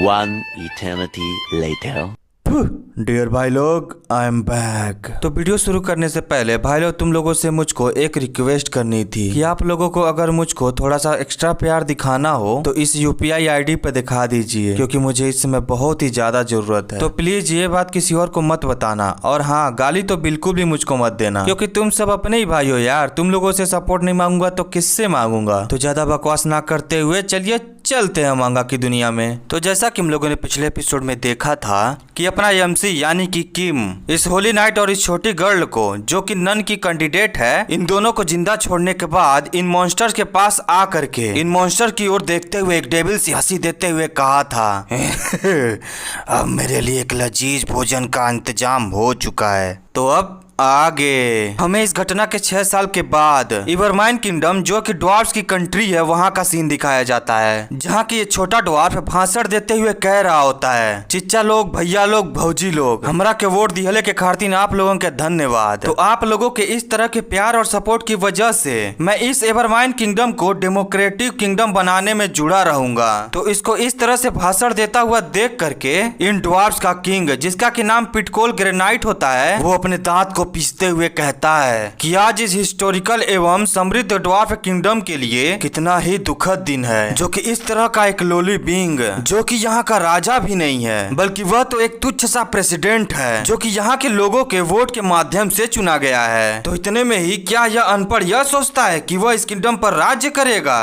One eternity later. Dear भाई लोग, I am back. तो वीडियो शुरू करने से पहले भाई लोग तुम लोगों से मुझको एक रिक्वेस्ट करनी थी कि आप लोगों को अगर मुझको थोड़ा सा एक्स्ट्रा प्यार दिखाना हो तो इस यूपीआई आईडी पे दिखा दीजिए, क्योंकि मुझे इस समय बहुत ही ज्यादा जरूरत है। तो प्लीज ये बात किसी और को मत बताना, और हाँ, गाली तो बिल्कुल भी मुझको मत देना, क्योंकि तुम सब अपने ही भाई हो यार। तुम लोगों से सपोर्ट नहीं मांगूंगा तो किससे मांगूंगा। तो ज्यादा बकवास ना करते हुए चलिए चलते हैं मांगा की दुनिया में। तो जैसा कि हम लोगों ने पिछले एपिसोड में देखा था कि अपना एमसी यानी कि किम इस होली नाइट और इस छोटी गर्ल को, जो कि नन की कैंडिडेट है, इन दोनों को जिंदा छोड़ने के बाद इन मॉन्स्टर्स के पास आ करके इन मॉन्स्टर की ओर देखते हुए एक डेविल सी हंसी देते हुए कहा था अब मेरे लिए एक लजीज भोजन का इंतजाम हो चुका है। तो अब आगे हमें इस घटना के 6 साल के बाद इवरमाइन किंगडम, जो कि ड्वार्फ्स की कंट्री है, वहाँ का सीन दिखाया जाता है, जहाँ की ये छोटा ड्वार्फ भाषण देते हुए कह रहा होता है, चिच्चा लोग, भैया लोग, भौजी लोग, हमरा के वोट दिहले के खातिर आप लोगों के धन्यवाद। तो आप लोगों के इस तरह के प्यार और सपोर्ट की वजह से मैं इस एवरमाइन किंगडम को डेमोक्रेटिक किंगडम बनाने में जुड़ा रहूंगा। तो इसको इस तरह से भाषण देता हुआ देख करके इन ड्वार्फ्स का किंग, जिसका की नाम पिटकोल ग्रेनाइट होता है, वो अपने दांत को पीसते हुए कहता है कि आज इस हिस्टोरिकल एवं समृद्ध ड्वार्फ किंगडम के लिए कितना ही दुखद दिन है, जो कि इस तरह का एक लोली बींग, जो कि यहाँ का राजा भी नहीं है, बल्कि वह तो एक तुच्छ सा प्रेसिडेंट है, जो कि यहाँ के लोगों के वोट के माध्यम से चुना गया है। तो इतने में ही क्या यह अनपढ़ यह सोचता है कि वह इस किंगडम पर राज्य करेगा।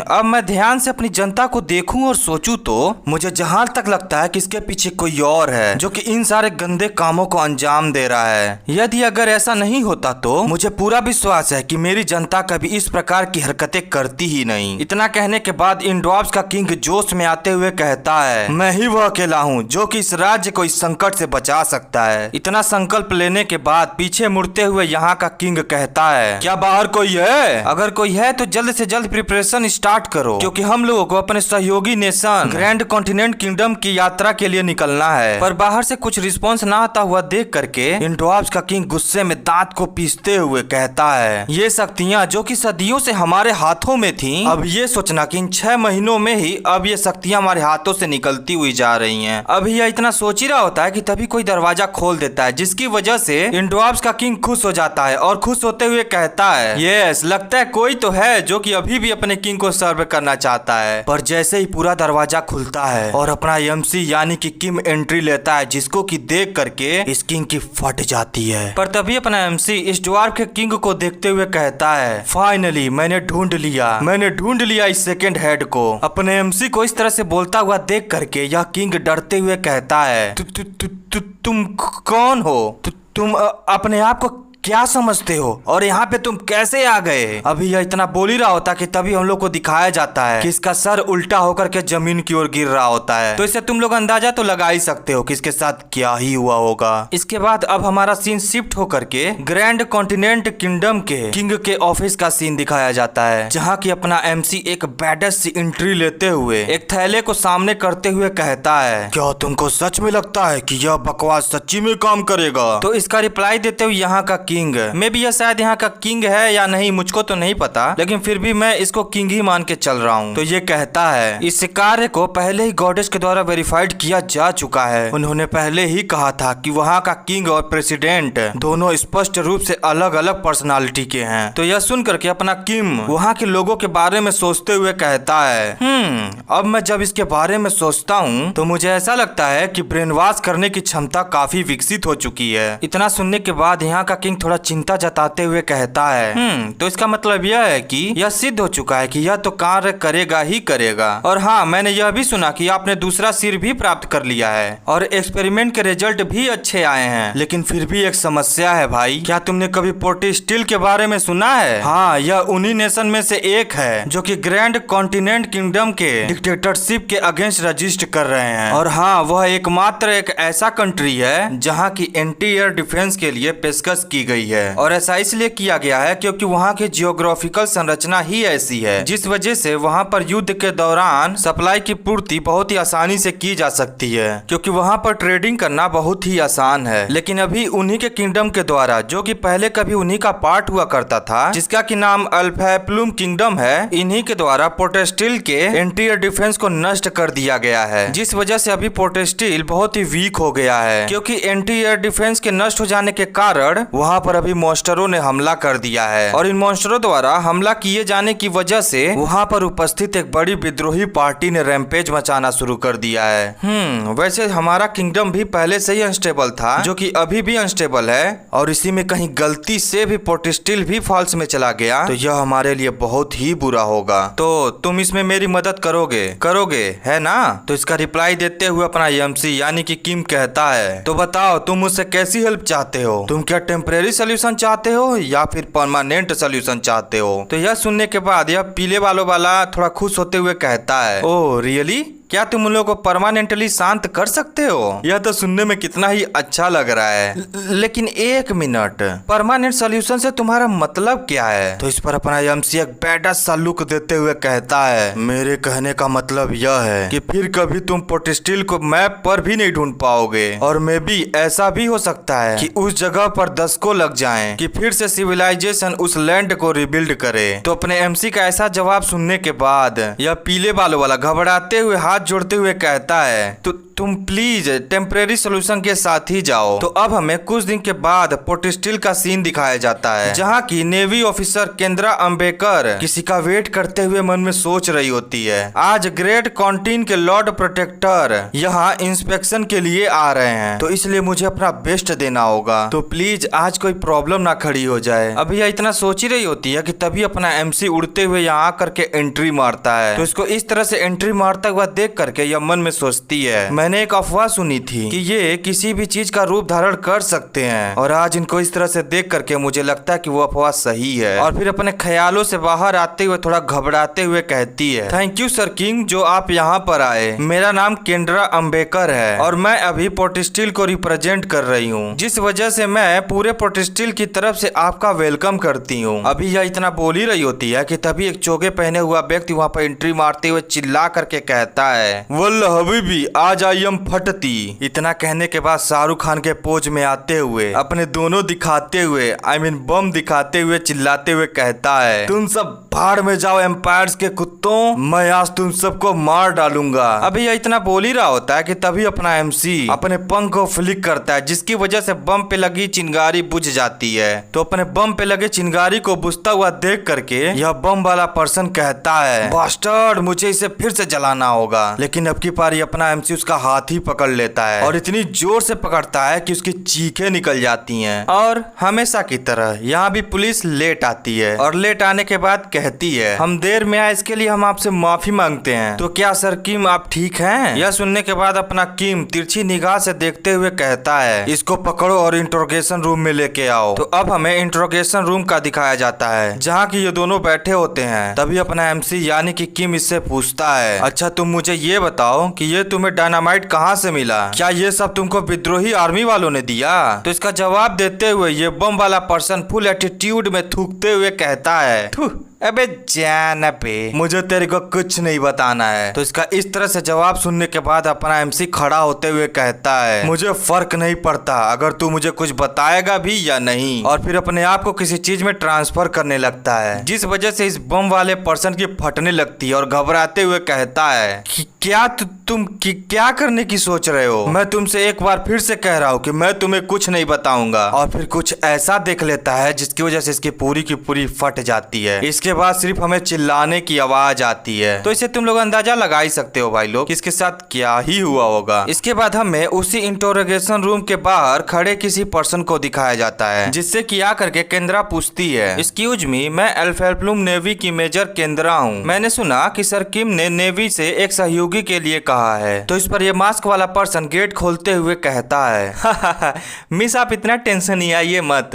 अब मैं ध्यान से अपनी जनता को देखूं और सोचूं तो मुझे जहाँ तक लगता है कि इसके पीछे कोई और है, जो कि इन सारे गंदे कामों को अंजाम दे रहा है। यदि अगर ऐसा नहीं होता तो मुझे पूरा विश्वास है कि मेरी जनता कभी इस प्रकार की हरकतें करती ही नहीं। इतना कहने के बाद इन ड्वार्फ्स का किंग जोश में आते हुए कहता है, मैं ही वह अकेला हूँ जो कि इस राज्य को इस संकट से बचा सकता है। इतना संकल्प लेने के बाद पीछे मुड़ते हुए यहाँ का किंग कहता है, क्या बाहर कोई है? अगर कोई है तो जल्द से जल्द प्रिपरेशन स्टार्ट करो, क्योंकि हम लोगों को अपने सहयोगी नेशन ग्रैंड कॉन्टिनेंट किंगडम की यात्रा के लिए निकलना है। पर बाहर से कुछ रिस्पॉन्स ना आता हुआ देख करके इन ड्वार्फ्स का किंग गुस्से में दांत को पीसते हुए कहता है, ये शक्तियाँ जो कि सदियों से हमारे हाथों में थीं, अब ये सोचना कि इन 6 महीनों में ही अब ये शक्तियाँ हमारे हाथों से निकलती हुई जा रही हैं। अभी यह इतना सोच ही रहा होता है कि तभी कोई दरवाजा खोल देता है, जिसकी वजह से इन ड्वार्फ्स का किंग खुश हो जाता है और खुश होते हुए कहता है, यस, लगता है कोई तो है जो कि अभी भी अपने किंग को सर्व करना चाहता है। पर जैसे ही पूरा दरवाजा खुलता है और अपना एमसी यानी कि किम एंट्री लेता है, जिसको कि देख करके इस किंग की फट जाती है। पर तभी अपना एमसी इस ड्वार्फ के किंग को देखते हुए कहता है, फाइनली मैंने ढूंढ लिया इस सेकंड हेड को। अपने एमसी को इस तरह से बोलता हुआ देख करके यह किंग डरते हुए कहता है, तुम कौन हो? तुम अपने आप को क्या समझते हो और यहाँ पे तुम कैसे आ गए? अभी यह इतना बोल ही रहा होता कि तभी हम लोग को दिखाया जाता है कि इसका सर उल्टा होकर के जमीन की ओर गिर रहा होता है। तो इससे तुम लोग अंदाजा तो लगा ही सकते हो कि इसके साथ क्या ही हुआ होगा। इसके बाद अब हमारा सीन शिफ्ट होकर के ग्रैंड कॉन्टिनेंट किंगडम के किंग के ऑफिस का सीन दिखाया जाता है, जहाँ की अपना एमसी एक बैडस सी एंट्री लेते हुए एक थैले को सामने करते हुए कहता है, क्या तुमको सच में लगता है कि यह बकवास सच्ची में काम करेगा? तो इसका रिप्लाई देते हुए यहाँ का किंग, मे बी यह शायद यहाँ का किंग है या नहीं, मुझको तो नहीं पता, लेकिन फिर भी मैं इसको किंग ही मान के चल रहा हूँ। तो ये कहता है, इस कार्य को पहले ही गॉडेस के द्वारा वेरीफाइड किया जा चुका है। उन्होंने पहले ही कहा था कि वहाँ का किंग और प्रेसिडेंट दोनों स्पष्ट रूप से अलग अलग पर्सनालिटी के हैं। तो यह सुन करके अपना किम वहाँ के लोगों के बारे में सोचते हुए कहता है, अब मैं जब इसके बारे में सोचता हूँ तो मुझे ऐसा लगता है कि ब्रेन वॉश करने की क्षमता काफी विकसित हो चुकी है। इतना सुनने के बाद यहाँ का किंग थोड़ा चिंता जताते हुए कहता है, तो इसका मतलब यह है कि यह सिद्ध हो चुका है कि यह तो कार्य करेगा ही करेगा। और हाँ, मैंने यह भी सुना कि आपने दूसरा सिर भी प्राप्त कर लिया है और एक्सपेरिमेंट के रिजल्ट भी अच्छे आए हैं, लेकिन फिर भी एक समस्या है भाई। क्या तुमने कभी पोर्टी स्टील के बारे में सुना है? हाँ, यह उन्हीं नेशन में से एक है जो कि ग्रैंड कॉन्टिनेंट किंगडम के डिक्टेटरशिप के अगेंस्ट रजिस्ट कर रहे हैं। और हाँ, वह एकमात्र एक ऐसा कंट्री है जहाँ की एंटी एयर डिफेंस के लिए पेशकश की गई है। और ऐसा इसलिए किया गया है क्योंकि वहाँ की जियोग्राफिकल संरचना ही ऐसी है, जिस वजह से वहाँ पर युद्ध के दौरान सप्लाई की पूर्ति बहुत ही आसानी से की जा सकती है, क्योंकि वहाँ पर ट्रेडिंग करना बहुत ही आसान है। लेकिन अभी उन्हीं के किंगडम के द्वारा, जो कि पहले कभी उन्हीं का पार्ट हुआ करता था, जिसका कि नाम अल्फैप्लूम किंगडम है, इन्हीं के द्वारा पोर्टेस्टिल के इंटीरियर डिफेंस को नष्ट कर दिया गया है, जिस वजह से अभी पोर्टेस्टिल बहुत ही वीक हो गया है। क्योंकि इंटीरियर डिफेंस के नष्ट हो जाने के कारण वहाँ पर अभी मॉन्स्टरों ने हमला कर दिया है, और इन मॉन्स्टरों द्वारा हमला किए जाने की वजह से वहाँ पर उपस्थित एक बड़ी विद्रोही पार्टी ने रैम्पेज मचाना शुरू कर दिया है। वैसे हमारा किंगडम भी पहले से ही अनस्टेबल था, जो कि अभी भी अनस्टेबल है, और इसी में कहीं गलती से भी पोर्टेस्टिल भी फॉल्स में चला गया तो यह हमारे लिए बहुत ही बुरा होगा। तो तुम इसमें मेरी मदद करोगे है ना? तो इसका रिप्लाई देते हुए अपना एमसी यानी कि किम कहता है, तो बताओ तुम मुझसे कैसी हेल्प चाहते हो? तुम क्या टेम्परेरी सोल्यूशन चाहते हो या फिर परमानेंट सोल्यूशन चाहते हो? तो यह सुनने के बाद यह पीले बालों वाला थोड़ा खुश होते हुए कहता है, ओह रियली? क्या तुम उन लोगों को परमानेंटली शांत कर सकते हो? यह तो सुनने में कितना ही अच्छा लग रहा है। लेकिन एक मिनट, परमानेंट सोल्यूशन से तुम्हारा मतलब क्या है? तो इस पर अपना एमसी एक बैडा सा लुक देते हुए कहता है, मेरे कहने का मतलब यह है कि फिर कभी तुम पोर्टेस्टिल को मैप पर भी नहीं ढूंढ पाओगे, और मे भी ऐसा भी हो सकता है कि उस जगह पर दशकों लग जाएं कि फिर से सिविलाइजेशन उस लैंड को रिबिल्ड करे। तो अपने एमसी का ऐसा जवाब सुनने के बाद यह पीले बालों वाला घबराते हुए हाथ जोड़ते हुए कहता है, तो तुम प्लीज टेम्परेरी सोल्यूशन के साथ ही जाओ। तो अब हमें कुछ दिन के बाद पोर्टेस्टिल का सीन दिखाया जाता है, जहाँ की नेवी ऑफिसर केंद्रा अम्बेकर किसी का वेट करते हुए मन में सोच रही होती है। आज ग्रेट कॉन्टीन के लॉर्ड प्रोटेक्टर यहाँ इंस्पेक्शन के लिए आ रहे हैं, तो इसलिए मुझे अपना बेस्ट देना होगा। तो प्लीज आज कोई प्रॉब्लम ना खड़ी हो जाए। अभी यह इतना सोच ही रही होती है कि तभी अपना एमसी उड़ते हुए यहाँ आकर के एंट्री मारता है। तो इसको इस तरह से एंट्री मारता हुआ देख करके यह मन में सोचती है, मैंने एक अफवाह सुनी थी कि ये किसी भी चीज का रूप धारण कर सकते हैं, और आज इनको इस तरह से देख करके मुझे लगता है कि वो अफवाह सही है। और फिर अपने ख्यालों से बाहर आते हुए थोड़ा घबराते हुए कहती है, थैंक यू सर किंग जो आप यहाँ पर आए। मेरा नाम केंद्रा अम्बेकर है और मैं अभी पोर्टेस्टिल को रिप्रेजेंट कर रही हूँ, जिस वजह से मैं पूरे पोर्टेस्टिल की तरफ से आपका वेलकम करती हूँ। अभी यह इतना बोल ही रही होती है कि तभी एक चोगे पहने हुआ व्यक्ति वहाँ पर एंट्री मारते हुए चिल्ला करके कहता है, वल्लह हबीबी आज आई एम फटती। इतना कहने के बाद शाहरुख खान के पोज में आते हुए अपने दोनों दिखाते हुए बम दिखाते हुए चिल्लाते हुए कहता है, तुम सब भाड़ में जाओ एम्पायर्स के कुत्तों, मैं आज तुम सबको मार डालूंगा। अभी यह इतना बोल ही रहा होता है कि तभी अपना एमसी अपने पंख को फ्लिक करता है, जिसकी वजह से बम पे लगी चिंगारी बुझ जाती है। तो अपने बम पे लगे चिंगारी को बुझता हुआ देख करके यह बम वाला पर्सन कहता है, बास्टर्ड मुझे इसे फिर से जलाना होगा। लेकिन अब की पारी अपना एमसी उसका हाथ ही पकड़ लेता है, और इतनी जोर से पकड़ता है कि उसकी चीखें निकल जाती हैं। और हमेशा की तरह यहाँ भी पुलिस लेट आती है, और लेट आने के बाद कहती है, हम देर में आए इसके लिए हम आपसे माफी मांगते हैं। तो क्या सर किम आप ठीक हैं? यह सुनने के बाद अपना किम तिरछी निगाह से देखते हुए कहता है, इसको पकड़ो और इंट्रोगेशन रूम में लेके आओ। तो अब हमें इंट्रोगेशन रूम का दिखाया जाता है, जहाँ की ये दोनों बैठे होते हैं। तभी अपना एमसी यानी कि किम इससे पूछता है, अच्छा तुम मुझे ये बताओ कि ये तुम्हें डायनामाइट कहाँ से मिला? क्या ये सब तुमको विद्रोही आर्मी वालों ने दिया? तो इसका जवाब देते हुए ये बम वाला पर्सन फुल एटीट्यूड में थूकते हुए कहता है, अबे जान पे मुझे तेरे को कुछ नहीं बताना है। तो इसका इस तरह से जवाब सुनने के बाद अपना एमसी खड़ा होते हुए कहता है, मुझे फर्क नहीं पड़ता अगर तू मुझे कुछ बताएगा भी या नहीं। और फिर अपने आप को किसी चीज में ट्रांसफर करने लगता है, जिस वजह से इस बम वाले पर्सन की फटने लगती है, और घबराते हुए कहता है कि क्या तुम क्या करने की सोच रहे हो? मैं तुमसे एक बार फिर से कह रहा हूँ कि मैं तुम्हें कुछ नहीं बताऊंगा। और फिर कुछ ऐसा देख लेता है जिसकी वजह से इसकी पूरी की पूरी फट जाती है। इसके बाद सिर्फ हमें चिल्लाने की आवाज आती है। तो इसे तुम लोग अंदाजा लगा ही सकते हो भाई लोग कि इसके साथ क्या ही हुआ होगा। इसके बाद हमें उसी इंटरोगेशन रूम के बाहर खड़े किसी पर्सन को दिखाया जाता है, जिससे कि आकर के केंद्रा पूछती है, एक्सक्यूज मी मैं अल्फैप्लूम नेवी की मेजर केंद्रा हूँ। मैंने सुना कि सर किम ने नेवी से एक सहयोगी के लिए कहा है। तो इस पर यह मास्क वाला पर्सन गेट खोलते हुए कहता है, मिस आप इतना टेंशन नहीं आइए मत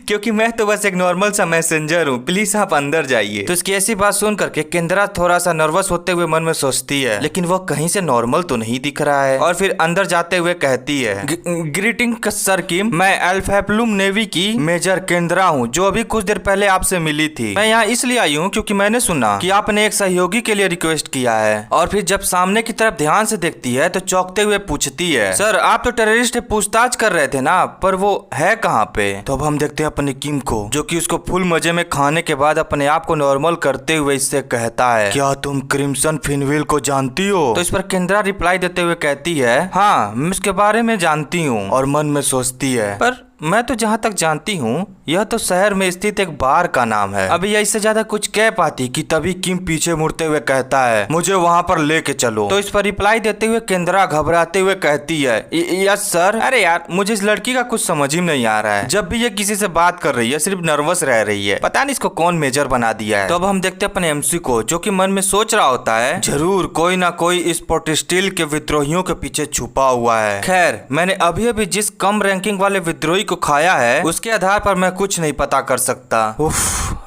क्योंकि मैं तो बस एक नॉर्मल सा मैसेंजर हूँ, प्लीज आप अंदर जाइए। तो इसकी ऐसी बात सुन करके केंद्रा थोड़ा सा नर्वस होते हुए मन में सोचती है, लेकिन वह कहीं से नॉर्मल तो नहीं दिख रहा है। और फिर अंदर जाते हुए कहती है, ग्रीटिंग सर किम, मैं अल्फाप्लूम नेवी की मेजर केंद्रा हूँ, जो अभी कुछ देर पहले आपसे मिली थी। मैं यहाँ इसलिए आई हूँ क्योंकि मैंने सुना कि आपने एक सहयोगी के लिए रिक्वेस्ट किया है। और फिर जब सामने की तरफ ध्यान से देखती है तो चौंकते हुए पूछती है, सर आप तो टेररिस्ट पूछताछ कर रहे थे ना, पर वो है कहाँ पे? तो अब हम देखते हैं अपनी किम को, जो कि उसको फुल मजे में खाने के बाद अपने आप को नॉर्मल करते हुए इससे कहता है, क्या तुम क्रिम्सन फिनविल को जानती हो? तो इस पर केंद्रा रिप्लाई देते हुए कहती है, हाँ मैं उसके बारे में जानती हूँ। और मन में सोचती है, पर मैं तो जहाँ तक जानती हूँ यह तो शहर में स्थित एक बार का नाम है। अभी इससे ज्यादा कुछ कह पाती कि तभी किम पीछे मुड़ते हुए कहता है, मुझे वहाँ पर लेके चलो। तो इस पर रिप्लाई देते हुए केंद्रा घबराते हुए कहती है, यस सर। अरे यार मुझे इस लड़की का कुछ समझ ही नहीं आ रहा है, जब भी ये किसी से बात कर रही है सिर्फ नर्वस रह रही है, पता नहीं इसको कौन मेजर बना दिया है। तो अब हम देखते हैं अपने एमसी को, जो कि मन में सोच रहा होता है, जरूर कोई ना कोई इस पोर्टिस्टिल के विद्रोहियों के पीछे छुपा हुआ है। खैर मैंने अभी अभी जिस कम रैंकिंग वाले विद्रोही को खाया है उसके आधार पर मैं कुछ नहीं पता कर सकता। उफ,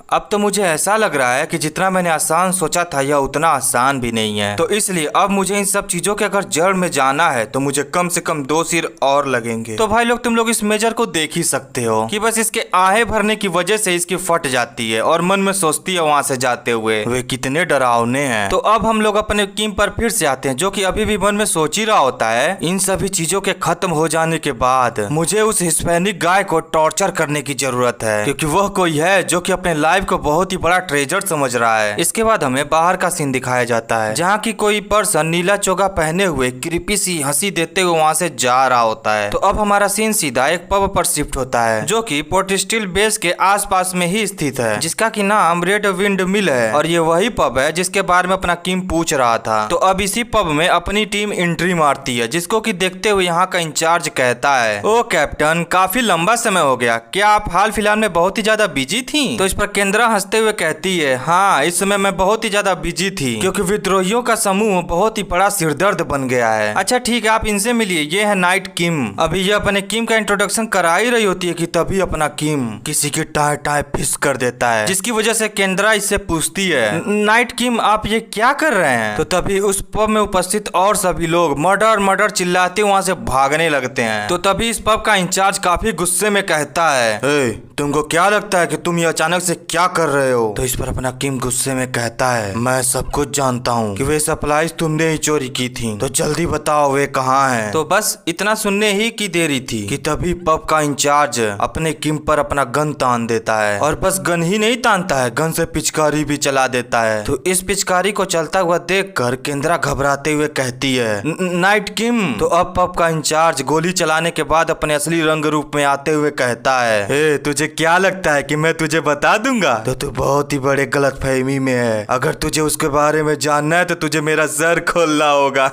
अब तो मुझे ऐसा लग रहा है कि जितना मैंने आसान सोचा था यह उतना आसान भी नहीं है। तो इसलिए अब मुझे इन सब चीजों के अगर जड़ में जाना है तो मुझे कम से कम 2 सिर और लगेंगे। तो भाई लोग तुम लोग इस मेजर को देख ही सकते हो कि बस इसके आहें भरने की वजह से इसकी फट जाती है और मन में सोचती है वहां से जाते हुए, वे कितने डरावने हैं। तो अब हम लोग अपने किम पर फिर से आते हैं, जो कि अभी भी मन में सोच ही रहा होता है, इन सभी चीजों के खत्म हो जाने के बाद मुझे उस हिस्पैनिक गाय को टॉर्चर करने की जरूरत है, क्योंकि वह कोई है जो कि अपने लाइफ को बहुत ही बड़ा ट्रेजर समझ रहा है। इसके बाद हमें बाहर का सीन दिखाया जाता है, जहाँ की कोई पर्सन नीला चोगा पहने हुए क्रीपी सी हंसी देते हुए वहाँ से जा रहा होता है। तो अब हमारा सीन सीधा एक पब पर शिफ्ट होता है, जो कि पोर्टिस्टिल बेस के आसपास में ही स्थित है, जिसका की नाम रेड विंड मिल है। और ये वही पब है जिसके बारे में अपना किम पूछ रहा था। तो अब इसी पब में अपनी टीम एंट्री मारती है, जिसको की देखते हुए यहाँ का इंचार्ज कहता है, ओ कैप्टन काफी लंबा समय हो गया, क्या आप हाल फिलहाल में बहुत ही ज्यादा बिजी थी? तो इस पर केंद्रा हंसते हुए कहती है, हाँ इस समय मैं बहुत ही ज्यादा बिजी थी, क्योंकि विद्रोहियों का समूह बहुत ही बड़ा सिरदर्द बन गया है। अच्छा ठीक है आप इनसे मिलिए, ये है नाइट किम। अभी ये अपने किम का इंट्रोडक्शन करा ही रही होती है कि तभी अपना किम किसी की टाय टाय फिस कर देता है, जिसकी वजह से केंद्रा इससे पूछती है, नाइट किम आप ये क्या कर रहे हैं? तो तभी उस पब में उपस्थित और सभी लोग मर्डर मर्डर चिल्लाते वहाँ से भागने लगते हैं। तो तभी इस पब का इंचार्ज काफी गुस्से में कहता है, तुमको क्या लगता है कि तुम ये अचानक से क्या कर रहे हो? तो इस पर अपना किम गुस्से में कहता है, मैं सब कुछ जानता हूँ कि वे सप्लाईज तुमने ही चोरी की थी, तो जल्दी बताओ वे कहाँ हैं? तो बस इतना सुनने ही की देरी थी कि तभी पब का इंचार्ज अपने किम पर अपना गन तान देता है, और बस गन ही नहीं तानता है, गन से पिचकारी भी चला देता है। तो इस पिचकारी को चलता हुआ देखकर केंद्रा घबराते हुए कहती है, नाइट किम। तो अब पब का इंचार्ज गोली चलाने के बाद अपने असली रंग रूप में आते हुए कहता है, हे तुझे क्या लगता है कि मैं तुझे बता दूंगा? तो तू बहुत ही बड़े गलतफहमी में है, अगर तुझे उसके बारे में जानना है तो तुझे मेरा सर खोलना होगा।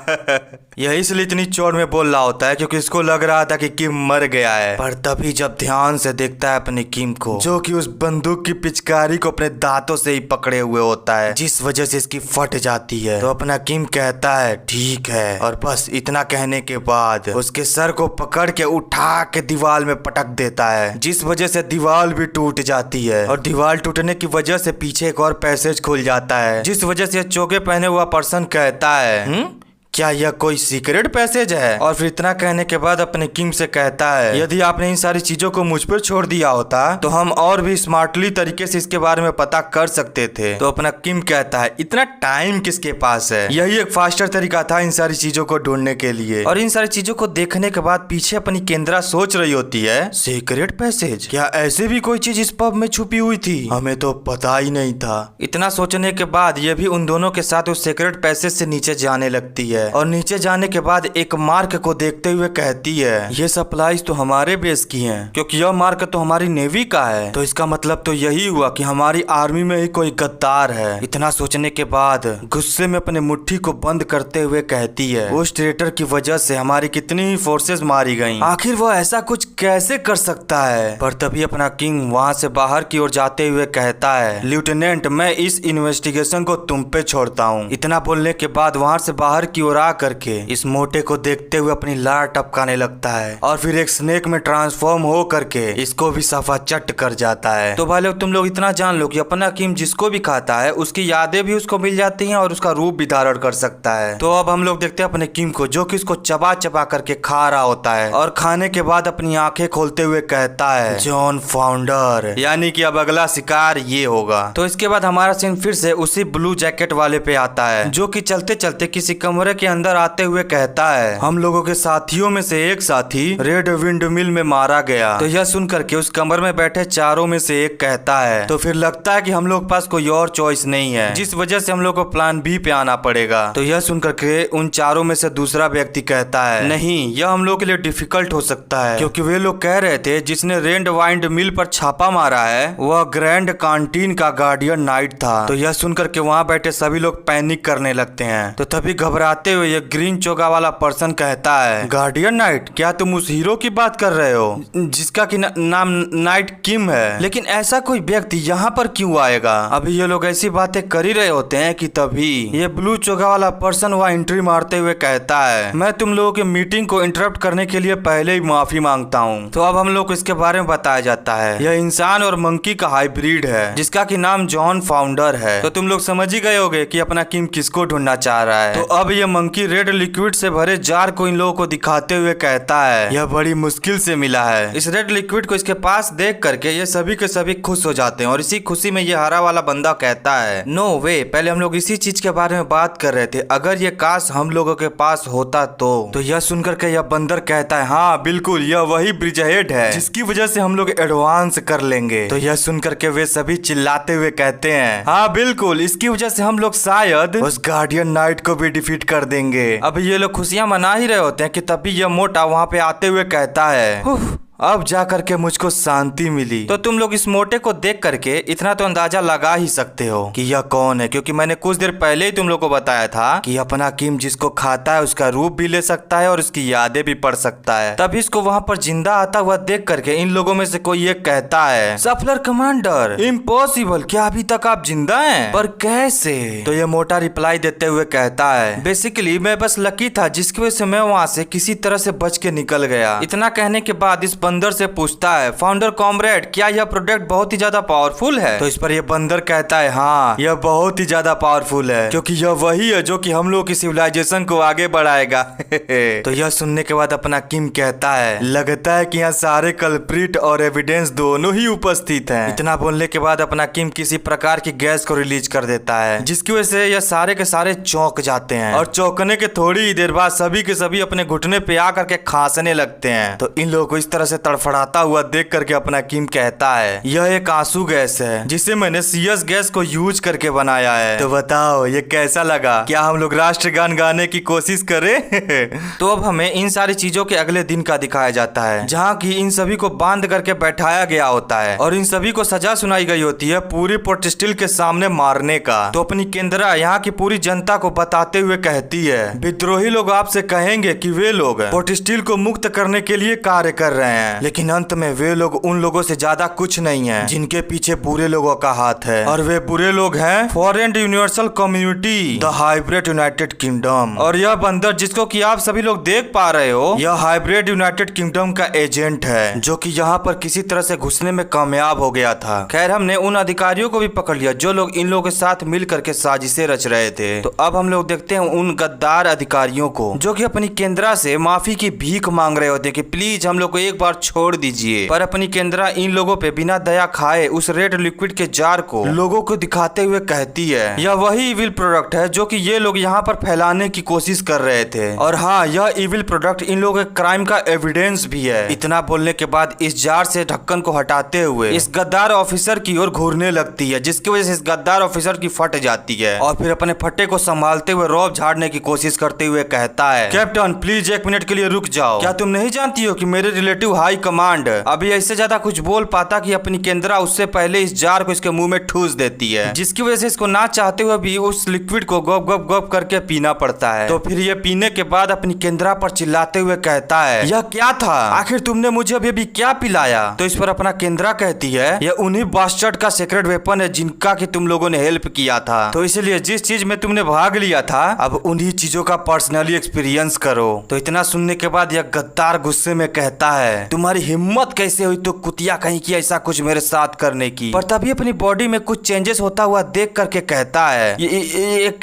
यह इसलिए इतनी चोट में बोल रहा होता है क्योंकि इसको लग रहा था कि किम मर गया है, पर तभी जब ध्यान से देखता है अपने किम को, जो कि उस बंदूक की पिचकारी को अपने दांतों से ही पकड़े हुए होता है, जिस वजह से इसकी फट जाती है। तो अपना किम कहता है, ठीक है, और बस इतना कहने के बाद उसके सर को पकड़ के उठा के दीवार में पटक देता है, जिस वजह से दीवार भी टूट जाती है। और दीवार टूटने की वजह से पीछे एक और पैसेज खुल जाता है, जिस वजह से चोगे पहने हुआ पर्सन कहता है, क्या यह कोई सीक्रेट पैसेज है? और फिर इतना कहने के बाद अपने किम से कहता है, यदि आपने इन सारी चीजों को मुझ पर छोड़ दिया होता तो हम और भी स्मार्टली तरीके से इसके बारे में पता कर सकते थे। तो अपना किम कहता है, इतना टाइम किसके पास है? यही एक फास्टर तरीका था इन सारी चीजों को ढूंढने के लिए। और इन सारी चीजों को देखने के बाद पीछे अपनी केंद्रा सोच रही होती है, सीक्रेट पैसेज? क्या ऐसे भी कोई चीज इस पब में छुपी हुई थी? हमें तो पता ही नहीं था। इतना सोचने के बाद ये भी उन दोनों के साथ उस सीक्रेट पैसेज से नीचे जाने लगती है, और नीचे जाने के बाद एक मार्क को देखते हुए कहती है, ये सप्लाईज तो हमारे बेस की हैं, क्योंकि यह मार्क तो हमारी नेवी का है, तो इसका मतलब तो यही हुआ कि हमारी आर्मी में ही कोई गद्दार है। इतना सोचने के बाद गुस्से में अपने मुट्ठी को बंद करते हुए कहती है, उस ट्रेटर की वजह से हमारी कितनी ही फोर्सेस मारी गईं, आखिर वो ऐसा कुछ कैसे कर सकता है? पर तभी अपना किंग वहाँ से बाहर की ओर जाते हुए कहता है, लेफ्टिनेंट मैं इस इन्वेस्टिगेशन को तुम पे छोड़ता हूँ। इतना बोलने के बाद वहाँ से बाहर की मुस्कुरा करके इस मोटे को देखते हुए अपनी लार टपकाने लगता है और फिर एक स्नेक में ट्रांसफॉर्म हो करके इसको भी सफा चट कर जाता है। तो भाई लोग तुम लोग इतना जान लो कि अपना किम जिसको भी खाता है उसकी यादें भी उसको मिल जाती हैं और उसका रूप भी धारण कर सकता है। तो अब हम लोग देखते हैं अपने किम को, जो कि उसको चबा चबा करके खा रहा होता है और खाने के बाद अपनी आंखें खोलते हुए कहता है जॉन फाउंडर, यानी कि अब अगला शिकार ये होगा। तो इसके बाद हमारा सीन फिर से उसी ब्लू जैकेट वाले पे आता है, जो कि चलते चलते किसी कमरे के अंदर आते हुए कहता है हम लोगों के साथियों में से एक साथी रेड विंड मिल में मारा गया। तो यह सुनकर के उस कमरे में बैठे चारों में से एक कहता है तो फिर लगता है कि हम लोग पास कोई और चॉइस नहीं है, जिस वजह से हम लोग को प्लान बी पे आना पड़ेगा। तो यह सुनकर के उन चारों में से दूसरा व्यक्ति कहता है नहीं, यह हम लोग के लिए डिफिकल्ट हो सकता है, क्योंकि वे लोग कह रहे थे जिसने रेड वाइंड मिल पर छापा मारा है वह ग्रैंड कैंटीन का गार्डियन नाइट था। तो यह सुनकर के वहाँ बैठे सभी लोग पैनिक करने लगते हैं। तो तभी घबराते हुए ये ग्रीन चोगा वाला पर्सन कहता है गार्डियन नाइट, क्या तुम उस हीरो की बात कर रहे हो जिसका कि नाम नाइट किम है? लेकिन ऐसा कोई व्यक्ति यहाँ पर क्यों आएगा? अभी ये लोग ऐसी बातें कर ही रहे होते हैं कि तभी ये ब्लू चोगा वाला पर्सन वहाँ एंट्री मारते हुए कहता है मैं तुम लोगों की मीटिंग को इंटरप्ट करने के लिए पहले ही माफी मांगता हूँ। तो अब हम लोग को इसके बारे में बताया जाता है यह इंसान और मंकी का हाइब्रिड है जिसका कि नाम जॉन फाउंडर है। तो तुम लोग समझ ही गए होगे कि अपना किम किसको ढूंढना चाह रहा है। तो अब ये मंकी रेड लिक्विड से भरे जार को इन लोगों को दिखाते हुए कहता है यह बड़ी मुश्किल से मिला है। इस रेड लिक्विड को इसके पास देख करके ये सभी के सभी खुश हो जाते हैं और इसी खुशी में ये हरा वाला बंदा कहता है नो वे, पहले हम लोग इसी चीज के बारे में बात कर रहे थे, अगर ये काश हम लोगों के पास होता तो यह सुनकर के यह बंदर कहता है हाँ बिल्कुल, यह वही ब्रिज हेड है जिसकी वजह से हम लोग एडवांस कर लेंगे। तो यह सुनकर के वे सभी चिल्लाते हुए कहते हैं हाँ बिल्कुल, इसकी वजह से हम लोग शायद उस गार्डियन नाइट को भी डिफीट कर देंगे। अब ये लोग खुशियां मना ही रहे होते हैं कि तभी यह मोटा वहाँ पे आते हुए कहता है अब जा करके मुझको शांति मिली। तो तुम लोग इस मोटे को देख करके इतना तो अंदाजा लगा ही सकते हो कि यह कौन है, क्योंकि मैंने कुछ देर पहले ही तुम लोग को बताया था कि अपना किम जिसको खाता है उसका रूप भी ले सकता है और उसकी यादें भी पढ़ सकता है। तभी इसको वहाँ पर जिंदा आता हुआ देख करके इन लोगों में से कोई एक कहता है सफलर कमांडर, इम्पॉसिबल, क्या अभी तक आप जिंदा हैं? पर कैसे? तो ये मोटा रिप्लाई देते हुए कहता है बेसिकली मैं बस लकी था जिसकी वजह से मैं वहाँ से किसी तरह से बच के निकल गया। इतना कहने के बाद इस बंदर से पूछता है फाउंडर कॉमरेड, क्या यह प्रोडक्ट बहुत ही ज्यादा पावरफुल है? तो इस पर यह बंदर कहता है हाँ यह बहुत ही ज्यादा पावरफुल है, क्योंकि यह वही है जो कि हम लोग की सिविलाइजेशन को आगे बढ़ाएगा। तो यह सुनने के बाद अपना किम कहता है लगता है कि यहाँ सारे कल्प्रिट और एविडेंस दोनों ही उपस्थित हैं। इतना बोलने के बाद अपना किम किसी प्रकार की गैस को रिलीज कर देता है जिसकी वजह से यह सारे के सारे चौंक जाते हैं और चौंकने के थोड़ी ही देर बाद सभी के सभी अपने घुटने पे आकर के खांसने लगते हैं। तो इन लोगों को इस तरह से तड़फड़ाता हुआ देख करके अपना किम कहता है यह एक आंसू गैस है जिसे मैंने सीएस गैस को यूज करके बनाया है। तो बताओ ये कैसा लगा? क्या हम लोग राष्ट्रगान गाने की कोशिश करें? तो अब हमें इन सारी चीजों के अगले दिन का दिखाया जाता है जहाँ की इन सभी को बांध करके बैठाया गया होता है और इन सभी को सजा सुनाई गई होती है पूरी पोर्ट स्टील के सामने मारने का। तो अपनी केंद्रा यहाँ की पूरी जनता को बताते हुए कहती है विद्रोही लोग आपसे कहेंगे कि वे लोग पोर्ट स्टील को मुक्त करने के लिए कार्य कर रहे हैं, लेकिन अंत में वे लोग उन लोगों से ज्यादा कुछ नहीं है जिनके पीछे बुरे लोगों का हाथ है, और वे बुरे लोग हैं foreign universal community, the hybrid United kingdom. और यह बंदर जिसको कि आप सभी लोग देख पा रहे हो यह हाइब्रिड यूनाइटेड किंगडम का एजेंट है जो कि यहाँ पर किसी तरह से घुसने में कामयाब हो गया था। खैर हमने उन अधिकारियों को भी पकड़ लिया जो लोग इन लोगों के साथ मिल करके साजिशें रच रहे थे। तो अब हम लोग देखते हैं उन गद्दार अधिकारियों को जो कि अपनी केंद्रा से माफी की भीख मांग रहे होते कि प्लीज हम लोग को एक बार छोड़ दीजिए। पर अपनी केंद्रा इन लोगों पे बिना दया खाए उस रेड लिक्विड के जार को लोगों को दिखाते हुए कहती है यह वही इविल प्रोडक्ट है जो कि ये लोग यहाँ पर फैलाने की कोशिश कर रहे थे, और हाँ यह इविल प्रोडक्ट इन लोगों के क्राइम का एविडेंस भी है। इतना बोलने के बाद इस जार से ढक्कन को हटाते हुए इस गद्दार ऑफिसर की ओर घूरने लगती है जिसकी वजह से इस गद्दार ऑफिसर की फट जाती है और फिर अपने फट्टे को संभालते हुए रौब झाड़ने की कोशिश करते हुए कहता है कैप्टन प्लीज 1 मिनट के लिए रुक जाओ, क्या तुम नहीं जानती हो कि मेरे रिलेटिव हाई कमांड अभी ऐसे ज्यादा कुछ बोल पाता कि अपनी केंद्रा उससे पहले इस जार को इसके मुंह में ठूस देती है, जिसकी वजह से इसको ना चाहते हुए भी उस लिक्विड को गप गप गप करके पीना पड़ता है। तो फिर ये पीने के बाद अपनी केंद्रा पर चिल्लाते हुए कहता है, यह क्या था, आखिर तुमने मुझे अभी क्या पिलाया। तो इस पर अपना केंद्रा कहती है, यह उन्हीं बास्टर्ड का सीक्रेट वेपन है जिनका कि तुम लोगों ने हेल्प किया था। तो इसलिए जिस चीज में तुमने भाग लिया था अब उन्हीं चीजों का पर्सनली एक्सपीरियंस करो। तो इतना सुनने के बाद यह गद्दार गुस्से में कहता है, तुम्हारी हिम्मत कैसे हुई तो कुतिया कहीं की ऐसा कुछ मेरे साथ करने की। पर तभी अपनी बॉडी में कुछ चेंजेस होता हुआ देख करके कहता है, ये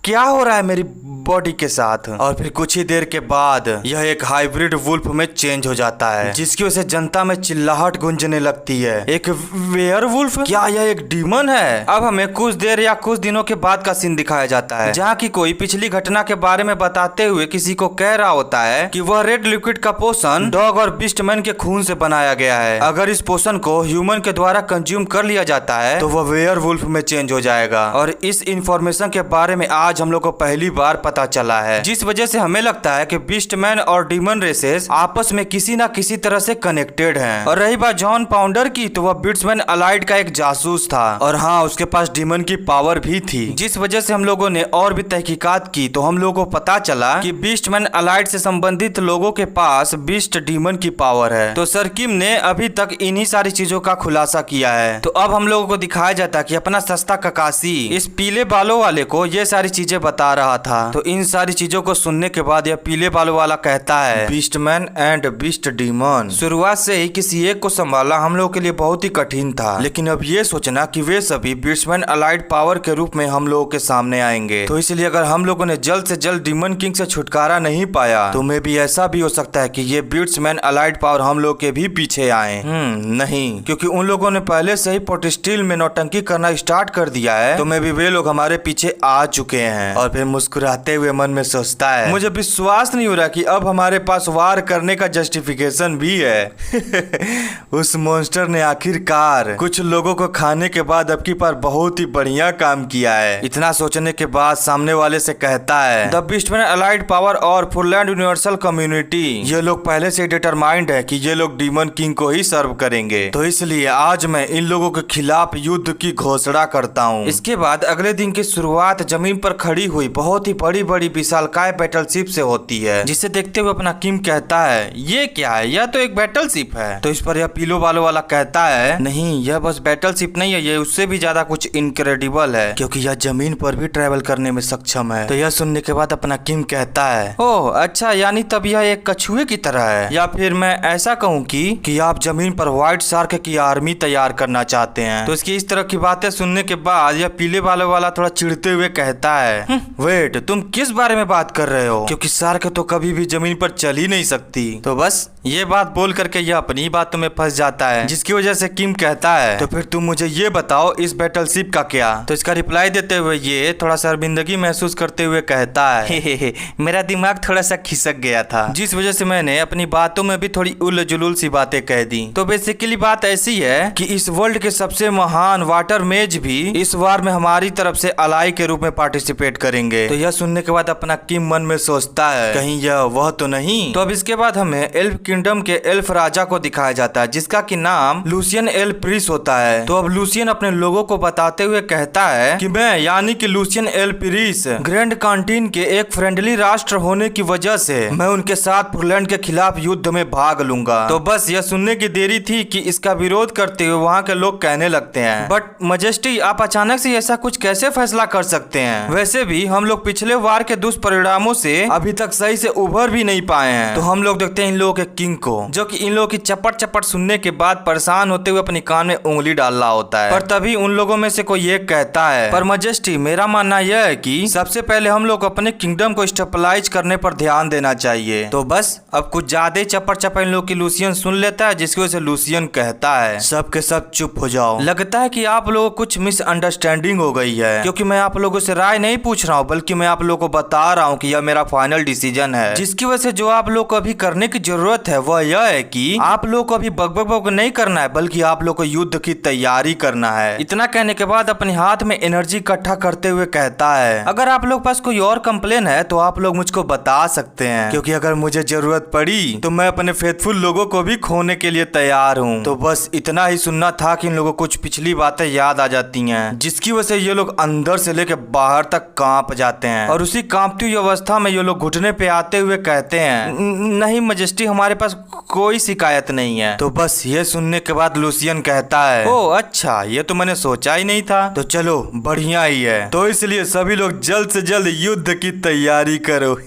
क्या हो रहा है मेरी बॉडी के साथ। और फिर कुछ ही देर के बाद यह एक हाइब्रिड वुल्फ में चेंज हो जाता है, जिसकी वजह से जनता में चिल्लाहट गूंजने लगती है। एक वेयरवुल्फ, क्या यह एक डीमन है। अब हमें कुछ देर या कुछ दिनों के बाद का सीन दिखाया जाता है, जहाँ की कोई पिछली घटना के बारे में बताते हुए किसी को कह रहा होता है कि वह रेड लिक्विड का पोषण डॉग और बीस्टमैन के खून से बनाया गया है। अगर इस पोषण को ह्यूमन के द्वारा कंज्यूम कर लिया जाता है तो वह वेयरवुल्फ में चेंज हो जाएगा। और इस इंफॉर्मेशन के बारे में आज हम लोग को पहली बार पता चला है, जिस वजह से हमें लगता है कि बीस्टमैन और डीमन रेसेस आपस में किसी न किसी तरह से कनेक्टेड हैं। और रही बात जॉन पाउंडर की, तो वह बीस्टमैन अलाइड का एक जासूस था और हाँ, उसके पास डीमन की पावर भी थी, जिस वजह से हम लोगों ने और भी तहकीकात की तो हम लोगों को पता चला कि बीस्टमैन अलाइड से संबंधित लोगों के पास बीस्ट डीमन की पावर है। तो सर किम ने अभी तक इन्हीं सारी चीजों का खुलासा किया है। तो अब हम लोगों को दिखाया जाता है कि अपना सस्ता ककासी इस पीले बालों वाले को ये सारी चीजें बता रहा था। तो इन सारी चीजों को सुनने के बाद यह पीले बालों वाला कहता है, बीस्टमैन एंड बीस्ट डीमन, शुरुआत से ही किसी एक को संभालना हम लोगों के लिए बहुत ही कठिन था, लेकिन अब ये सोचना कि वे सभी बीस्टमैन अलाइड पावर के रूप में हम लोगों के सामने आएंगे। तो इसलिए अगर हम लोगों ने जल्द से जल्द डीमन किंग से छुटकारा नहीं पाया तो मे भी ऐसा भी हो सकता है कि ये बीस्टमैन अलाइड पावर हम लोग के भी पीछे आए। नहीं, क्योंकि उन लोगों ने पहले से ही पोर्टस्टील में नौटंकी करना स्टार्ट कर दिया है, तो मे भी वे लोग हमारे पीछे आ चुके हैं। और फिर मुस्कुराते हुए मन में सोचता है, मुझे विश्वास नहीं हो रहा कि अब हमारे पास वार करने का जस्टिफिकेशन भी है। उस मॉन्स्टर ने आखिरकार कुछ लोगों को खाने के बाद अब की बार बहुत ही बढ़िया काम किया है। इतना सोचने के बाद सामने वाले से कहता है, द बीस्टमैन अलाइड पावर और फुललैंड यूनिवर्सल कम्युनिटी, ये लोग पहले से डिटरमाइंड है कि ये लोग डीमन किंग को ही सर्व करेंगे। तो इसलिए आज मैं इन लोगों के खिलाफ युद्ध की घोषणा करता हूँ। इसके बाद अगले दिन की शुरुआत जमीन पर खड़ी हुई बहुत ही बड़ी बड़ी विशालकाय बैटलशिप से होती है, जिसे देखते हुए अपना किम कहता है, ये क्या है, यह तो एक बैटलशिप है। तो इस पर यह पीलो बालों वाला कहता है, नहीं, यह बस बैटलशिप नहीं है, ये उससे भी ज्यादा कुछ इनक्रेडिबल है, क्योंकि यह जमीन पर भी ट्रेवल करने में सक्षम है। तो यह सुनने के बाद अपना किम कहता है, ओह अच्छा, यानी तब यह एक कछुए की तरह है, या फिर मैं ऐसा कहूँ कि आप जमीन पर व्हाइट शार्क की आर्मी तैयार करना चाहते हैं। तो इसकी इस तरह की बातें सुनने के बाद यह पीले बालों वाला थोड़ा चिढ़ते हुए कहता है, वेट, तुम किस बारे में बात कर रहे हो, क्योंकि शार्क तो कभी भी जमीन पर चल ही नहीं सकती। तो बस ये बात बोल करके यह अपनी बातों में फंस जाता है, जिसकी वजह से किम कहता है, तो फिर तुम मुझे ये बताओ इस बैटलशिप का क्या। तो इसका रिप्लाई देते हुए ये थोड़ा शर्मिंदगी महसूस करते हुए कहता है, हे मेरा दिमाग थोड़ा सा खिसक गया था, जिस वजह से मैंने अपनी बातों में भी थोड़ी उल जुलूल सी बातें कह दी। तो बेसिकली बात ऐसी है कि इस वर्ल्ड के सबसे महान वाटर मेज भी इस वार में हमारी तरफ से अलाई के रूप में पार्टिसिपेट करेंगे। तो यह सुनने के बाद अपना किम मन में सोचता है, कहीं यह वह तो नहीं। तो अब इसके बाद हमें एल्फ किंगडम के एल्फ राजा को दिखाया जाता है, जिसका कि नाम लूसियन एल प्रिस होता है। तो अब लूसियन अपने लोगों को बताते हुए कहता है कि मैं यानी कि लूसियन एल प्रिस ग्रैंड कैंटीन के एक फ्रेंडली राष्ट्र होने की वजह से मैं उनके साथ फुललैंड के खिलाफ युद्ध में भाग लूंगा। तो बस यह सुनने की देरी थी कि इसका विरोध करते हुए वहाँ के लोग कहने लगते हैं, बट मजेस्टी, आप अचानक से ऐसा कुछ कैसे फैसला कर सकते हैं? वैसे भी हम लोग पिछले वार के दुष्परिणामों से अभी तक सही से उभर भी नहीं पाए हैं। तो हम लोग देखते हैं इन लोगों के किंग को, जो कि इन लोगों की चपट चपट सुनने के बाद परेशान होते हुए अपनी कान में उंगली डाल रहा होता है। पर तभी उन लोगों में से कोई एक कहता है, पर मजेस्टी, मेरा मानना यह है कि सबसे पहले हम लोग अपने किंगडम को स्टेबलाइज करने पर ध्यान देना चाहिए। तो बस अब कुछ ज्यादा ही चपट चपट इन लोग की लूसियन सुन लेता है, जिसकी वजह से लूसियन कहता है, सब के सब चुप हो जाओ, लगता है कि आप लोगों को कुछ मिसअंडरस्टैंडिंग हो गई है, क्योंकि मैं आप लोगों से राय नहीं नहीं पूछ रहा हूँ, बल्कि मैं आप लोगों को बता रहा हूँ कि यह मेरा फाइनल डिसीजन है, जिसकी वजह से जो आप लोग को अभी करने की जरूरत है वह यह है कि आप लोग को अभी बक नहीं करना है, बल्कि आप लोग को युद्ध की तैयारी करना है। इतना कहने के बाद अपने हाथ में एनर्जी इकट्ठा करते हुए कहता है, अगर आप लोग पास कोई और कंप्लेन है तो आप लोग मुझको बता सकते हैं, क्योंकि अगर मुझे जरूरत पड़ी तो मैं अपने फेथफुल लोगों को भी खोने के लिए तैयार हूँ। तो बस इतना ही सुनना था कि इन लोगों को कुछ पिछली बातें याद आ जाती हैं, जिसकी वजह से ये लोग अंदर से लेकर बाहर तक कांप जाते हैं। और उसी कांपती हुई अवस्था में ये लोग घुटने पे आते हुए कहते हैं, नहीं मजेस्टी, हमारे पास कोई शिकायत नहीं है। तो बस ये सुनने के बाद लूसियन कहता है, ओ अच्छा, ये तो मैंने सोचा ही नहीं था, तो चलो बढ़िया ही है। तो इसलिए सभी लोग जल्द से जल्द युद्ध की तैयारी करो।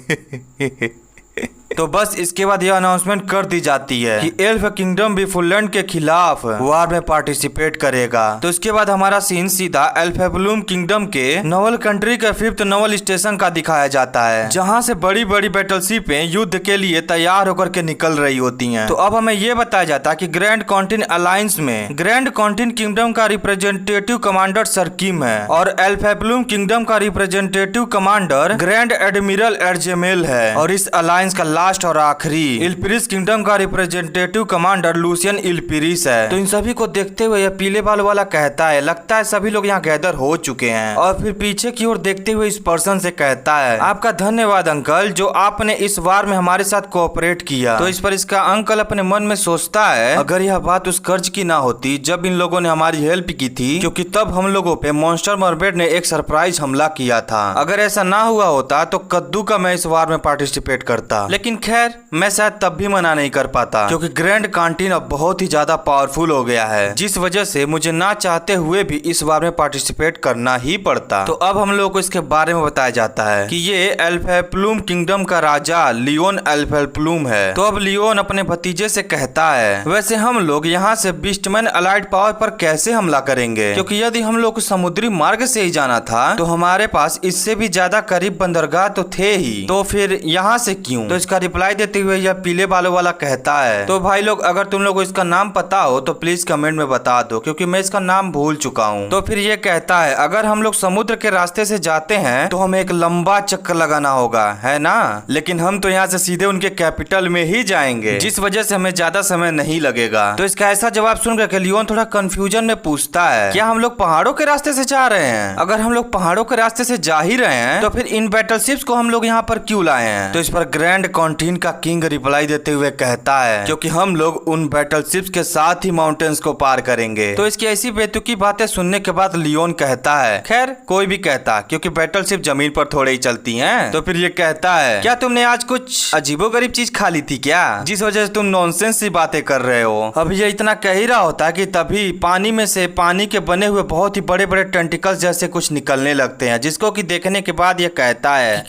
तो बस इसके बाद यह अनाउंसमेंट कर दी जाती है कि एल्फ किंगडम भी फुललैंड के खिलाफ वार में पार्टिसिपेट करेगा। तो इसके बाद हमारा सीन सीधा एल्फेब्लूम किंगडम के नवल कंट्री के 5th नवल स्टेशन का दिखाया जाता है, जहां से बड़ी बड़ी बैटलशिपें युद्ध के लिए तैयार होकर के निकल रही होती हैं। तो अब हमें यह बताया जाता है कि ग्रैंड कॉन्टिन अलायंस में ग्रैंड कॉन्टिन किंगडम का रिप्रेजेंटेटिव कमांडर सरकिम है और एल्फेब्लूम किंगडम का रिप्रेजेंटेटिव कमांडर ग्रैंड एडमिरल एर्जेमेल है, और इस अलायंस का लास्ट और आखिरी इल्पिरिस किंगडम का रिप्रेजेंटेटिव कमांडर लूसियन इल्पिरिस है। तो इन सभी को देखते हुए यह पीले बाल वाला कहता है, लगता है सभी लोग यहाँ गैदर हो चुके हैं, और फिर पीछे की ओर देखते हुए इस पर्सन से कहता है, आपका धन्यवाद अंकल, जो आपने इस वार में हमारे साथ कोऑपरेट किया। तो इस पर इसका अंकल अपने मन में सोचता है, अगर यह बात उस कर्ज की ना होती जब इन लोगों ने हमारी हेल्प की थी, क्योंकि तब हम लोगों पे मॉन्स्टर मरबेड ने एक सरप्राइज हमला किया था। अगर ऐसा ना हुआ होता तो कद्दू का मैं इस वार में पार्टिसिपेट करता, लेकिन खैर मैं शायद तब भी मना नहीं कर पाता, क्योंकि ग्रैंड कैंटीन अब बहुत ही ज्यादा पावरफुल हो गया है, जिस वजह से मुझे ना चाहते हुए भी इस बार में पार्टिसिपेट करना ही पड़ता। तो अब हम लोगों को इसके बारे में बताया जाता है कि ये एल्फेब्लूम किंगडम का राजा लियोन एल्फेब्लूम है। तो अब लियोन अपने भतीजे से कहता है, वैसे हम लोग यहाँ से बीस्टमैन अलाइड पावर पर कैसे हमला करेंगे, क्योंकि यदि हम लोग को समुद्री मार्ग से ही जाना था तो हमारे पास इससे भी ज्यादा करीब बंदरगाह तो थे ही, तो फिर यहाँ से क्यों। तो इसका रिप्लाई देते हुए यह पीले बालों वाला कहता है, तो भाई लोग अगर तुम लोग को इसका नाम पता हो तो प्लीज कमेंट में बता दो, क्योंकि मैं इसका नाम भूल चुका हूँ। तो फिर ये कहता है, अगर हम लोग समुद्र के रास्ते से जाते हैं तो हमें एक लंबा चक्कर लगाना होगा, है ना, लेकिन हम तो यहाँ से सीधे उनके कैपिटल में ही जाएंगे, जिस वजह से हमें ज्यादा समय नहीं लगेगा। तो इसका ऐसा जवाब सुनकर लियोन थोड़ा कंफ्यूजन में पूछता है, क्या हम लोग पहाड़ों के रास्ते से जा रहे हैं? अगर हम लोग पहाड़ों के रास्ते से जा ही रहे हैं तो फिर इन बैटलशिप्स को हम लोग यहाँ पर क्यों लाए हैं? तो इस पर ग्रैंड कॉन्टीन का किंग रिप्लाई देते हुए कहता है, क्योंकि हम लोग उन बैटलशिप्स के साथ ही माउंटेन्स को पार करेंगे। तो इसकी ऐसी बेतुकी बातें सुनने के बाद लियोन कहता है, खैर कोई भी कहता, क्योंकि बैटलशिप जमीन पर थोड़े ही चलती हैं। तो फिर ये कहता है, क्या तुमने आज कुछ अजीबोगरीब चीज खा ली थी क्या, जिस वजह से तुम नॉनसेंस सी बातें कर रहे हो? अब ये इतना कह ही रहा होता है कि तभी पानी में से पानी के बने हुए बहुत ही बड़े बड़े टेंटिकल्स जैसे कुछ निकलने लगते हैं, जिसको कि देखने के बाद ये कहता है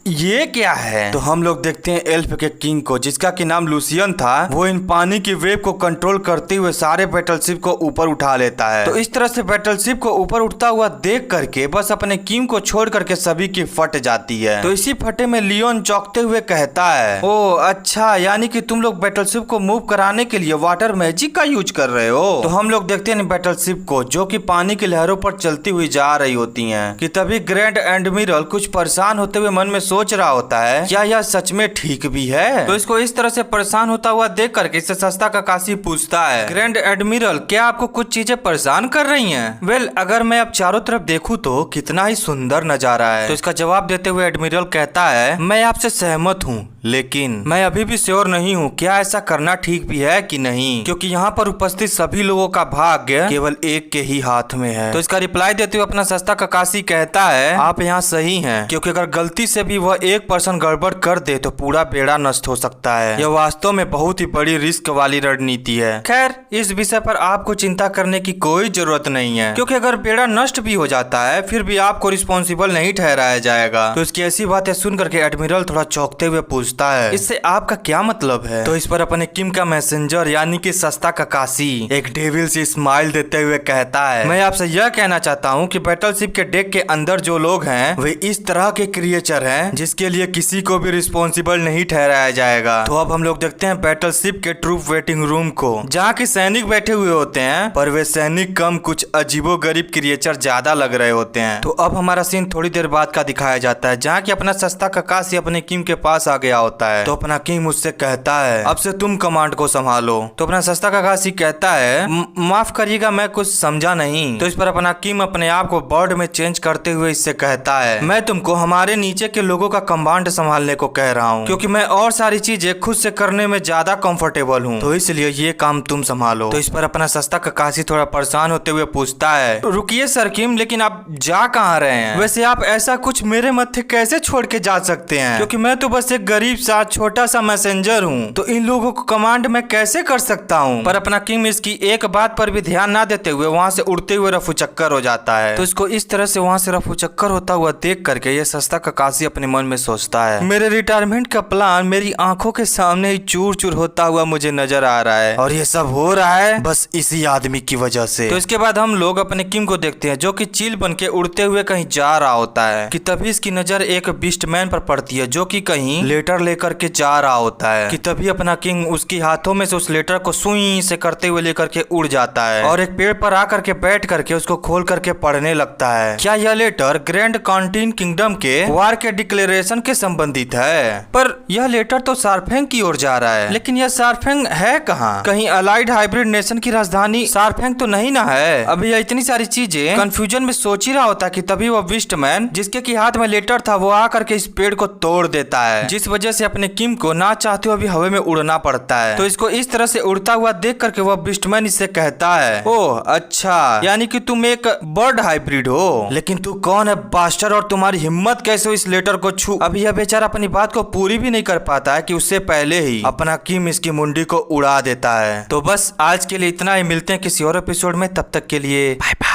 ये क्या है? तो हम लोग देखते हैं एल्फ के किंग को, जिसका कि नाम लूसियन था, वो इन पानी की वेव को कंट्रोल करते हुए सारे बैटलशिप को ऊपर उठा लेता है। तो इस तरह से बैटलशिप को ऊपर उठता हुआ देख करके बस अपने किंग को छोड़ करके सभी की फट जाती है। तो इसी फटे में लियोन चौंकते हुए कहता है, ओ अच्छा, यानी कि तुम लोग बैटलशिप को मूव कराने के लिए वाटर मैजिक का यूज कर रहे हो। तो हम लोग देखते हैं बैटलशिप को, जो कि पानी की लहरों पर चलती हुई जा रही होती हैं, कि तभी ग्रैंड एडमिरल कुछ परेशान होते हुए मन में सोच रहा होता है, क्या यह सच में ठीक भी है? तो इसको इस तरह से परेशान होता हुआ देख करके इससे सस्ता ककाशी पूछता है, ग्रैंड एडमिरल, क्या आपको कुछ चीजें परेशान कर रही हैं? वेल, अगर मैं अब चारों तरफ देखूं तो कितना ही सुंदर नजारा है। तो इसका जवाब देते हुए एडमिरल कहता है, मैं आपसे सहमत हूँ, लेकिन मैं अभी भी श्योर नहीं हूँ क्या ऐसा करना ठीक भी है कि नहीं, क्योंकि यहाँ पर उपस्थित सभी लोगों का भाग्य केवल एक के ही हाथ में है। तो इसका रिप्लाई देते हुए अपना सस्ता ककाशी कहता है, आप यहाँ सही हैं, क्योंकि अगर गलती से भी वह एक पर्सन गड़बड़ कर दे तो पूरा बेड़ा नष्ट हो सकता है। यह वास्तव में बहुत ही बड़ी रिस्क वाली रणनीति है। खैर, इस विषय पर आपको चिंता करने की कोई जरूरत नहीं है, क्योंकि अगर बेड़ा नष्ट भी हो जाता है फिर भी आपको रिस्पॉन्सिबल नहीं ठहराया जाएगा। तो इसकी ऐसी बातें सुन करके एडमिरल थोड़ा चौंकते हुए पूछता है, इससे आपका क्या मतलब है? तो इस पर अपने किम का मैसेंजर यानी कि सस्ता ककाशी एक डेविल सी स्माइल देते हुए कहता है, मैं आपसे यह कहना चाहता हूँ कि बैटलशिप के डेक के अंदर जो लोग हैं वे इस तरह के क्रिएचर हैं जिसके लिए किसी को भी रिस्पॉन्सिबल रिस्पॉन्सिबल नहीं ठहराया जाएगा। तो अब हम लोग देखते हैं बैटलशिप के ट्रूप वेटिंग रूम को, जहाँ के सैनिक बैठे हुए होते हैं, पर वे सैनिक कम कुछ अजीबोगरीब क्रिएचर ज्यादा लग रहे होते हैं। तो अब हमारा सीन थोड़ी देर बाद का दिखाया जाता है, जहाँ की अपना सस्ता ककाशी अपने किंग के पास आ गया होता है। तो अपना किंग मुझसे कहता है अब से तुम कमांड को संभालो। तो अपना सस्ता ककाशी कहता है माफ करिएगा मैं कुछ समझा नहीं। तो इस पर अपना किंग अपने आप को बर्ड में चेंज करते हुए इससे कहता है मैं तुमको हमारे नीचे के लोगों का कमांड संभालने को कह रहा हूँ, क्योंकि मैं और सारी चीजें खुद से करने में ज्यादा कंफर्टेबल हूँ, तो इसलिए ये काम तुम संभालो। तो इस पर अपना सस्ता ककाशी थोड़ा परेशान होते हुए पूछता है रुकिए सर किम, लेकिन आप जा कहाँ रहे हैं? वैसे आप ऐसा कुछ मेरे मत्थे कैसे छोड़ के जा सकते हैं, क्योंकि मैं तो बस एक गरीब सा छोटा सा मैसेंजर हूँ, तो इन लोगों को कमांड मैं कैसे कर सकता हूँ? पर अपना किंग इसकी एक बात पर भी ध्यान ना देते हुए वहाँ से उड़ते हुए रफू चक्कर हो जाता है। तो इसको इस तरह से वहाँ से रफू चक्कर होता हुआ देख करके ये सस्ता ककाशी अपने मन में सोचता है मेरे रिटायरमेंट का प्लान मेरी आंखों के सामने ही चूर चूर होता हुआ मुझे नजर आ रहा है, और ये सब हो रहा है बस इसी आदमी की वजह से। तो इसके बाद हम लोग अपने किंग को देखते हैं जो कि चील बन के उड़ते हुए कहीं जा रहा होता है, कि तभी इसकी नजर एक बीस्टमैन पर पड़ती है जो कि कहीं लेटर लेकर के जा रहा होता है, कि तभी अपना किंग उसके हाथों में से उस लेटर को सुई से करते हुए लेकर के उड़ जाता है और एक पेड़ पर आकर के बैठ करके उसको खोल करके पढ़ने लगता है। क्या यह लेटर ग्रैंड कॉन्टीन किंगडम के वार के डिक्लेरेशन के संबंधित है? पर यह लेटर तो सारफेंग की ओर जा रहा है, लेकिन यह सारफेंग है कहाँ? कहीं अलाइड हाइब्रिड नेशन की राजधानी सारफेंग तो नहीं ना है? अभी यह इतनी सारी चीजें कंफ्यूजन में सोच ही रहा होता है कि तभी वह बीस्टमैन जिसके की हाथ में लेटर था वो आकर के इस पेड़ को तोड़ देता है, जिस वजह से अपने किम को ना चाहते हुए भी हवा में उड़ना पड़ता है। तो इसको इस तरह से उड़ता हुआ देख करके वह बीस्टमैन इससे कहता है ओह अच्छा, यानी कि तुम एक बर्ड हाइब्रिड हो, लेकिन तू कौन है बास्टर और तुम्हारी हिम्मत कैसे हो इस लेटर को छू? अभी यह बेचारा अपनी बात को पूरी भी नहीं कर पाता है कि उससे पहले ही अपना किम इसकी मुंडी को उड़ा देता है। तो बस आज के लिए इतना ही, मिलते हैं किसी और एपिसोड में, तब तक के लिए बाय बाय।